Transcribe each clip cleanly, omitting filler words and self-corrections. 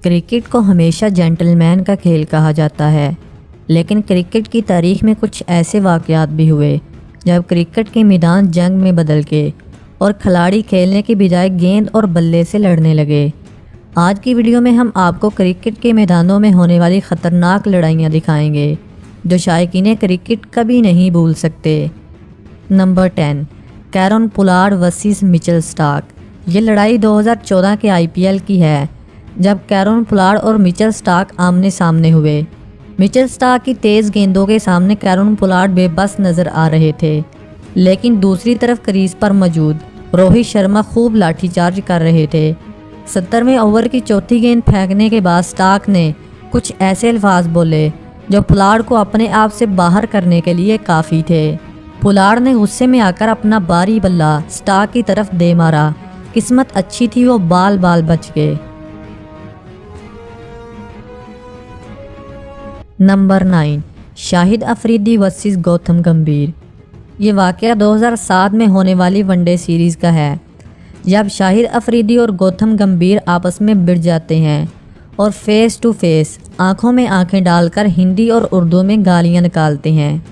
Cricket को हमेशा gentleman का खेल कहा जाता है, लेकिन क्रिकेट की तारीख में कुछ ऐसे वाक़यात भी हुए जब क्रिकेट के मैदान जंग में बदल गए और खिलाड़ी खेलने की बजाय गेंद और बल्ले से लड़ने लगे। आज की वीडियो में हम आपको क्रिकेट के मैदानों में होने वाली ख़तरनाक लड़ाइयाँ दिखाएंगे जो शायकीन क्रिकेट कभी नहीं भूल सकते। Number 10, Kieron Pollard versus Mitchell Starc. ये लड़ाई 2014 के IPL की है, जब कैरन पोलार्ड और मिचेल स्टार्क आमने सामने हुए। मिचेल स्टार्क की तेज़ गेंदों के सामने कैरन पोलार्ड बेबस नज़र आ रहे थे, लेकिन दूसरी तरफ क्रीज पर मौजूद रोहित शर्मा खूब लाठीचार्ज कर रहे थे। 70वें ओवर की चौथी गेंद फेंकने के बाद स्टार्क ने कुछ ऐसे अल्फाज बोले जो पोलार्ड को अपने आप से बाहर करने के लिए काफ़ी थे। पोलार्ड ने गुस्से में आकर अपना बारी बल्ला स्टार्क की तरफ दे मारा। किस्मत अच्छी थी, वो बाल बच गए। नंबर 9, शाहिद अफरीदी वर्सेस गौतम गंभीर। ये वाक़या 2007 में होने वाली वनडे सीरीज़ का है, जब शाहिद अफरीदी और गौतम गंभीर आपस में भिड़ जाते हैं और फेस टू फेस आंखों में आंखें डालकर हिंदी और उर्दू में गालियां निकालते हैं,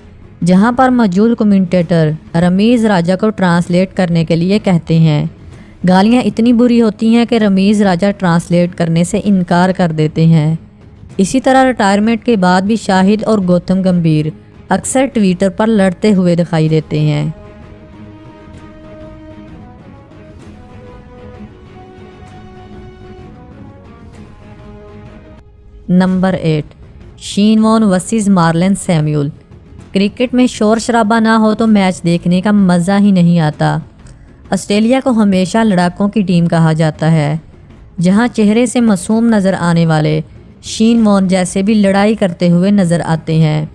जहां पर मौजूद कमेंटेटर रमीज़ राजा को ट्रांसलेट करने के लिए कहते हैं। गालियां इतनी बुरी होती हैं कि रमीज़ राजा ट्रांसलेट करने से इनकार कर देते हैं। इसी तरह रिटायरमेंट के बाद भी शाहिद और गौतम गंभीर अक्सर ट्विटर पर लड़ते हुए दिखाई देते हैं। Number 8, Shane Warne versus Marlon Samuel. Cricket में शोर शराबा ना हो तो मैच देखने का मज़ा ही नहीं आता। ऑस्ट्रेलिया को हमेशा लड़ाकों की टीम कहा जाता है, जहां चेहरे से मासूम नज़र आने वाले शेन वॉर्न जैसे भी लड़ाई करते हुए नज़र आते हैं।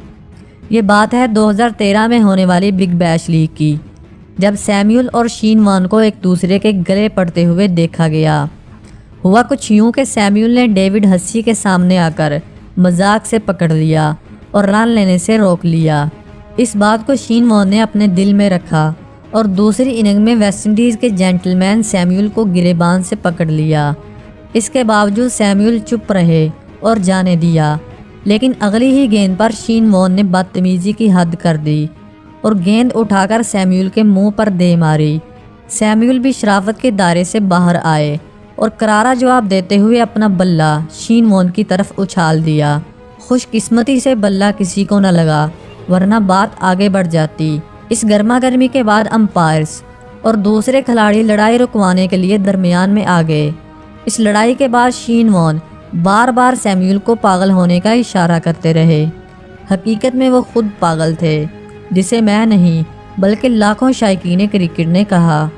ये बात है 2013 में होने वाली बिग बैश लीग की, जब सैमुअल और शेन वॉर्न को एक दूसरे के गले पड़ते हुए देखा गया। हुआ कुछ यूँ कि सैमुअल ने डेविड हसी के सामने आकर मजाक से पकड़ लिया और रन लेने से रोक लिया। इस बात को शेन वॉर्न ने अपने दिल में रखा और दूसरी इनिंग में वेस्टइंडीज़ के जेंटलमैन सैमुअल को गिरेबान से पकड़ लिया। इसके बावजूद सैमुअल चुप रहे और जाने दिया, लेकिन अगली ही गेंद पर शेन वॉर्न ने बदतमीजी की हद कर दी और गेंद उठाकर सैमुअल के मुंह पर दे मारी। सैमुअल भी शराफत के दायरे से बाहर आए और करारा जवाब देते हुए अपना बल्ला शेन वॉर्न की तरफ उछाल दिया। खुशकिस्मती से बल्ला किसी को न लगा, वरना बात आगे बढ़ जाती। इस गर्मा गर्मी के बाद अंपायर्स और दूसरे खिलाड़ी लड़ाई रुकवाने के लिए दरमियान में आ गए। इस लड़ाई के बाद शेन वॉर्न बार बार सैमुअल को पागल होने का इशारा करते रहे। हकीकत में वो खुद पागल थे, जिसे मैं नहीं बल्कि लाखों शायकीन क्रिकेट ने कहा।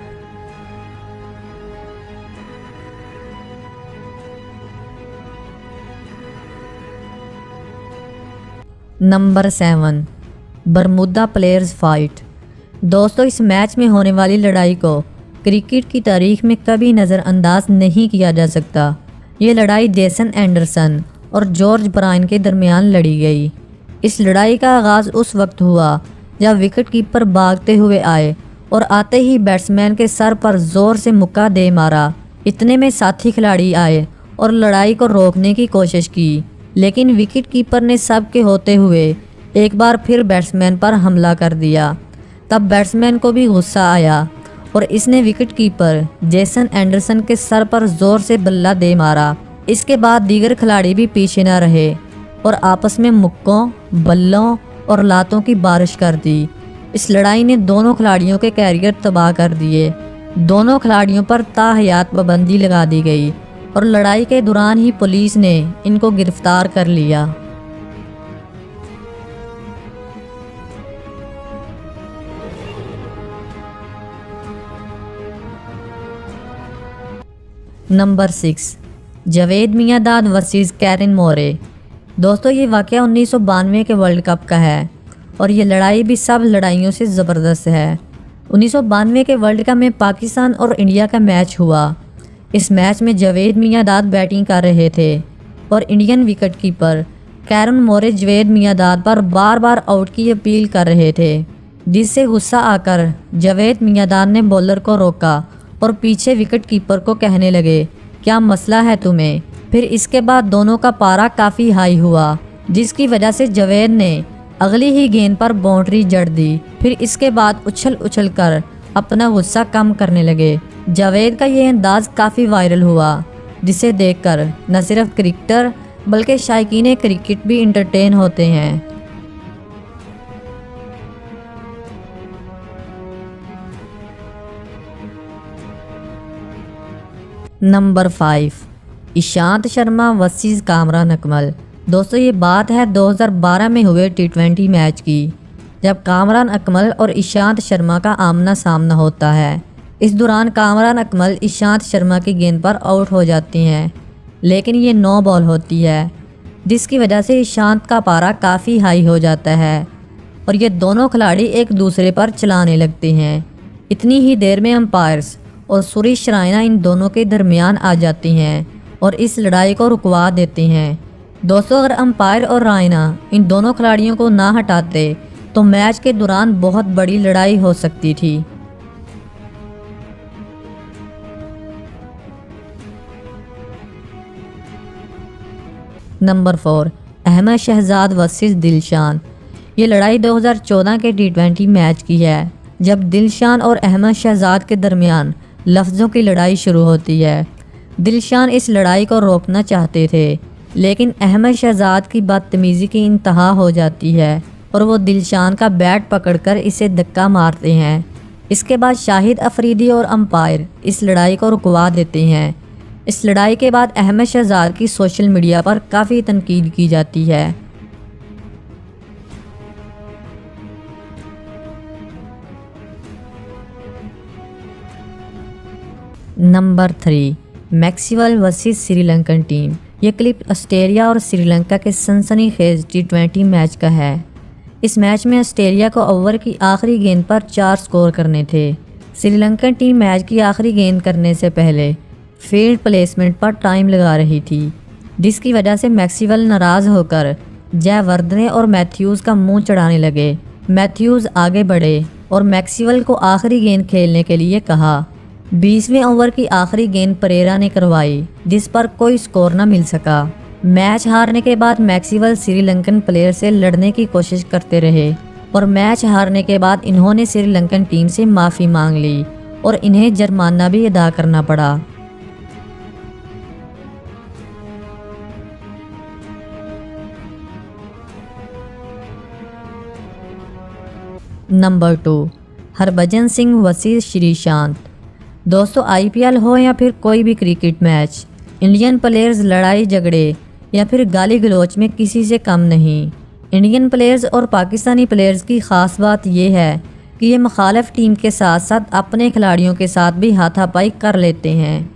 Number 7, बरमुदा players fight. दोस्तों, इस मैच में होने वाली लड़ाई को क्रिकेट की तारीख में कभी नज़रअंदाज नहीं किया जा सकता। ये लड़ाई जेसन एंडरसन और जॉर्ज ब्रायन के दरमियान लड़ी गई। इस लड़ाई का आगाज़ उस वक्त हुआ जब विकेट कीपर भागते हुए आए और आते ही बैट्समैन के सर पर ज़ोर से मुक्का दे मारा। इतने में साथी खिलाड़ी आए और लड़ाई को रोकने की कोशिश की, लेकिन विकेट कीपर ने सबके होते हुए एक बार फिर बैट्समैन पर हमला कर दिया। तब बैट्समैन को भी गुस्सा आया और इसने विकेट कीपर जेसन एंडरसन के सर पर ज़ोर से बल्ला दे मारा। इसके बाद दीगर खिलाड़ी भी पीछे न रहे और आपस में मुक्कों, बल्लों और लातों की बारिश कर दी। इस लड़ाई ने दोनों खिलाड़ियों के कैरियर तबाह कर दिए। दोनों खिलाड़ियों पर ताहयात पाबंदी लगा दी गई और लड़ाई के दौरान ही पुलिस ने इनको गिरफ्तार कर लिया। Number 6, Javed Miandad versus Kiran More. दोस्तों, ये वाक़या 1992 के वर्ल्ड कप का है और ये लड़ाई भी सब लड़ाइयों से ज़बरदस्त है। 1992 के वर्ल्ड कप में पाकिस्तान और इंडिया का मैच हुआ। इस मैच में जावेद मियांदाद बैटिंग कर रहे थे और इंडियन विकेट कीपर कैरन मोरे जावेद मियांदाद पर बार बार आउट की अपील कर रहे थे, जिससे गुस्सा आकर जावेद मियांदाद ने बॉलर को रोका और पीछे विकेट कीपर को कहने लगे, क्या मसला है तुम्हें? फिर इसके बाद दोनों का पारा काफ़ी हाई हुआ, जिसकी वजह से जावेद ने अगली ही गेंद पर बाउंड्री जड़ दी। फिर इसके बाद उछल उछल कर अपना गुस्सा कम करने लगे। जावेद का ये अंदाज काफ़ी वायरल हुआ, जिसे देखकर न सिर्फ क्रिकेटर बल्कि शायकीन क्रिकेट भी इंटरटेन होते हैं। Number 5, Ishant Sharma versus Kamran Akmal. दोस्तों ये बात है 2012 में हुए T20 मैच की, जब कामरान अकमल और ईशांत शर्मा का आमना सामना होता है। इस दौरान कामरान अकमल ईशांत शर्मा की गेंद पर आउट हो जाती हैं, लेकिन ये 9 बॉल होती है, जिसकी वजह से ईशांत का पारा काफ़ी हाई हो जाता है और ये दोनों खिलाड़ी एक दूसरे पर चलाने लगते हैं। इतनी ही देर में अंपायर्स और सुरेश रैना इन दोनों के दरमियान आ जाती हैं और इस लड़ाई को रुकवा देते हैं। दोस्तों अगर अंपायर और रैना इन दोनों खिलाड़ियों को ना हटाते तो मैच के दौरान बहुत बड़ी लड़ाई हो सकती थी। Number 4, Ahmed Shehzad versus Dilshan. ये लड़ाई 2014 के T20 मैच की है, जब दिलशान और अहमद शहजाद के दरमियान लफ्ज़ों की लड़ाई शुरू होती है। दिलशान इस लड़ाई को रोकना चाहते थे, लेकिन अहमद शहजाद की बदतमीज़ी की इंतहा हो जाती है और वो दिलशान का बैट पकड़कर इसे धक्का मारते हैं। इसके बाद शाहिद अफरीदी और अंपायर इस लड़ाई को रुकवा देते हैं। इस लड़ाई के बाद अहमद शहजाद की सोशल मीडिया पर काफ़ी तनकीद की जाती है। Number 3, Maxwell versus Sri Lankan team. ये क्लिप ऑस्ट्रेलिया और श्रीलंका के सनसनीखेज T20 मैच का है। इस मैच में ऑस्ट्रेलिया को ओवर की आखिरी गेंद पर 4 स्कोर करने थे। श्रीलंकन टीम मैच की आखिरी गेंद करने से पहले फील्ड प्लेसमेंट पर टाइम लगा रही थी, जिसकी वजह से मैक्सवेल नाराज़ होकर जयवर्धने और मैथ्यूज़ का मुंह चढ़ाने लगे। मैथ्यूज़ आगे बढ़े और मैक्सवेल को आखिरी गेंद खेलने के लिए कहा। 20वें ओवर की आखिरी गेंद परेरा ने करवाई, जिस पर कोई स्कोर न मिल सका। मैच हारने के बाद मैक्सवेल श्रीलंकन प्लेयर से लड़ने की कोशिश करते रहे और मैच हारने के बाद इन्होंने श्रीलंकन टीम से माफ़ी मांग ली और इन्हें जुर्माना भी अदा करना पड़ा। Number 2, Harbhajan Singh versus Sreesanth. दोस्तों IPL हो या फिर कोई भी क्रिकेट मैच, इंडियन प्लेयर्स लड़ाई झगड़े या फिर गाली गलौच में किसी से कम नहीं। इंडियन प्लेयर्स और पाकिस्तानी प्लेयर्स की ख़ास बात यह है कि ये मुखालिफ टीम के साथ साथ अपने खिलाड़ियों के साथ भी हाथापाई कर लेते हैं।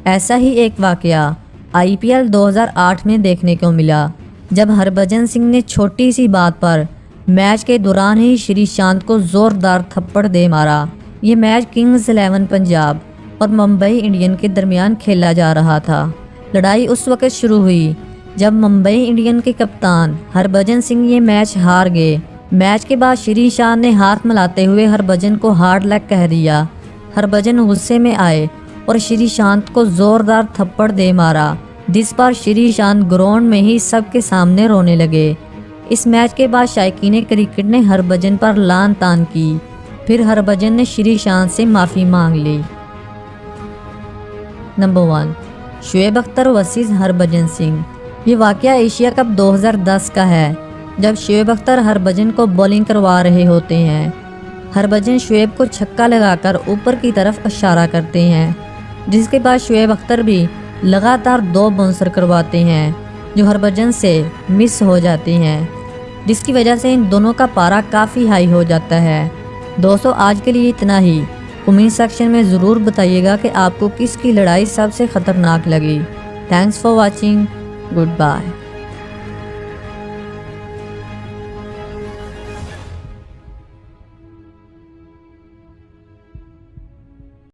ऐसा ही एक वाक़या IPL 2008 में देखने को मिला, जब हरभजन सिंह ने छोटी सी बात पर मैच के दौरान ही श्रीशांत को ज़ोरदार थप्पड़ दे मारा। ये मैच किंग्स 11 पंजाब और मुंबई इंडियन के दरमियान खेला जा रहा था। लड़ाई उस वक्त शुरू हुई जब मुंबई इंडियन के कप्तान हरभजन सिंह ये मैच हार गए। मैच के बाद श्रीशांत ने हाथ मिलाते हुए हरभजन को हार्ड लक कह दिया। हरभजन गुस्से में आए और श्रीशांत को ज़ोरदार थप्पड़ दे मारा, जिस पर श्रीशांत ग्राउंड में ही सबके सामने रोने लगे। इस मैच के बाद शायकीन क्रिकेट ने हरभजन पर लान तान की। फिर हरभजन ने श्रीशांत से माफ़ी मांग ली। Number 1, Shoaib Akhtar versus Harbhajan Singh. ये वाक़या एशिया कप 2010 का है, जब शुएब अख्तर हरभजन को बॉलिंग करवा रहे होते हैं। हरभजन शुएब को छक्का लगाकर ऊपर की तरफ इशारा करते हैं, जिसके बाद शुएब अख्तर भी लगातार 2 बाउंसर करवाते हैं जो हरभजन से मिस हो जाते हैं, जिसकी वजह से इन दोनों का पारा काफ़ी हाई हो जाता है। दोस्तों आज के लिए इतना ही। कमेंट सेक्शन में ज़रूर बताइएगा कि आपको किसकी लड़ाई सबसे ख़तरनाक लगी। Thanks for watching. Good bye.